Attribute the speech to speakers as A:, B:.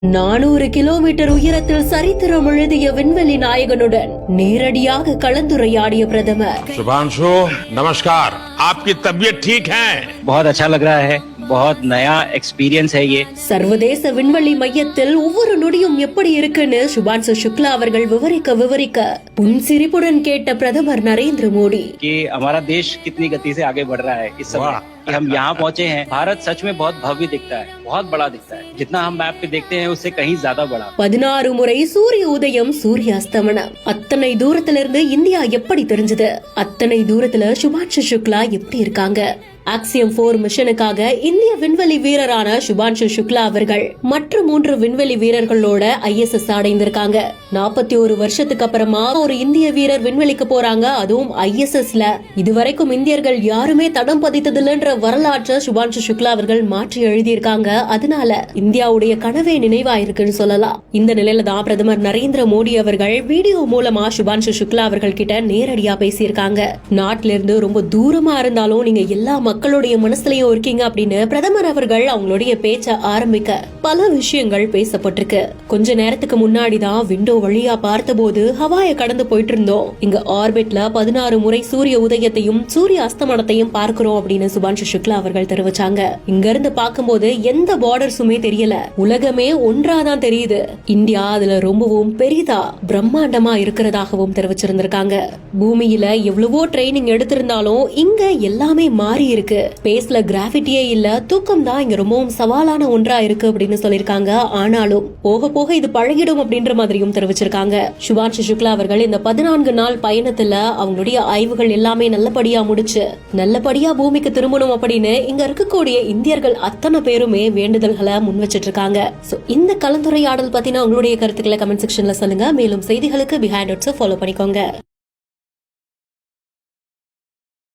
A: 400 kilometre உயரத்தில் சரித்திரம் எழுதிய விண்வெளி நாயகனுடன் நேரடியாக கலந்துரையாடிய பிரதமர்.
B: शुभांशु नमस्कार, आपकी तबीयत ठीक है?
C: बहुत अच्छा लग रहा है, बहुत नया एक्सपीरियंस है ये.
A: சர்வதேச விண்வெளி மையத்தில் ஒவ்வொரு நொடியும் எப்படி இருக்குன்னு சுபான்சு சுக்லா அவர்கள் விவரிக்க புன்சிரிப்புடன் கேட்ட பிரதமர் நரேந்திர மோடி
C: कि हमारा देश कितनी गति से आगे बढ़ रहा है इस समय कि हम यहाँ पहुँचे हैं. भारत सच में बहुत भव्य दिखता है, बहुत बड़ा दिखता है. जितना हम मैप पे देखते हैं उससे कहीं ज्यादा बड़ा.
A: 16 முறை சூரிய உதயம் சூரிய அஸ்தமனம். அத்தனை தூரத்துல இருந்து இந்தியா எப்படி தெரிஞ்சது? அத்தனை தூரத்துல சுபான்சு சுக்லா எப்படி இருக்காங்க? ஆக்சியம் 4 மிஷனுக்காக இந்திய விண்வெளி வீரரான சுபான்சு சுக்லா அவர்கள் மற்ற 3 விண்வெளி வீரர்களோட ISS அடைந்திருக்காங்க. 41 வருஷத்துக்கு அப்புறமா ஒரு இந்திய வீரர் விண்வெளிக்கு போறாங்க, அதுவும் ISSல. இதுவரைக்கும் இந்தியர்கள் யாருமே தடம் பதித்ததில்லைன்ற வரலாற்றை சுபான்சு சுக்லா அவர்கள் மாற்றி எழுதியிருக்காங்க. அதனால இந்தியாவுடைய கனவே நினைவாயிருக்குன்னு சொல்லலாம். இந்த நிலையில தான் பிரதமர் நரேந்திர மோடி அவர்கள் வீடியோ மூலமா சுபான்சு சுக்லா அவர்கள் கிட்ட நேரடியா பேசியிருக்காங்க. நாட்டில இருந்து ரொம்ப தூரமா இருந்தாலும் நீங்க எல்லா மக்களுடைய மனசுலயும் இருக்கீங்க அப்படின்னு பிரதமர் அவர்கள் அவங்களுடைய பேச்ச ஆரம்பிக்க பல விஷயங்கள் பேசப்பட்டிருக்கு. கொஞ்ச நேரத்துக்கு முன்னாடிதான் விண்டோ வழியா பார்த்தபோது ஹவாய கடந்து போயிட்டு இருந்தோம். இங்க ஆர்பிட்ல 16 முறை சூரிய உதயத்தையும் சூரிய அஸ்தமனத்தையும் பார்க்கிறோம் அப்படின்னு சுபான்சு சுக்லா அவர்கள் தெரிவிச்சாங்க. இங்க இருந்து பார்க்கும்போது எந்த பார்டர்ஸுமே தெரியல, உலகமே ஒன்றாதான் தெரியுது. இந்தியா அதுல ரொம்பவும் பெரிதா பிரம்மாண்டமா இருக்கிறதாகவும் தெரிவிச்சிருந்திருக்காங்க. பூமியில எவ்வளவோ ட்ரைனிங் எடுத்திருந்தாலும் இங்க எல்லாமே மாறி இருக்கு. ஸ்பேஸ்ல கிராவிட்டியே இல்ல, தூக்கம் தான் இங்க ரொம்பவும் சவாலான ஒன்றா இருக்கு அப்படின்னு சொல்லிருக்காங்க. ஆனாலும் போக போக இது பழகிடும் அப்படின்ற மாதிரியும் தெரிவிச்சிருக்காங்க. சுபான்சு சுக்லா அவர்கள் இந்த 14 நாள் பயணத்துல அவங்களுடைய ஆய்வுகள் எல்லாமே நல்லபடியா முடிச்சு நல்லபடியா பூமிக்கு திரும்பணும் அப்படின்னு இங்க இருக்கக்கூடிய இந்தியர்கள் அத்தனை பேருமே வேண்டுதல்களை முன் வச்சிட்டு இருக்காங்க. இந்த கலந்துரையாடல் பத்தின உங்களுடைய கருத்துக்களை கமெண்ட் செக்ஷன்ல சொல்லுங்க. மேலும் செய்திகளுக்கு பிஹைண்ட் ஃபாலோ பண்ணிக்கோங்க.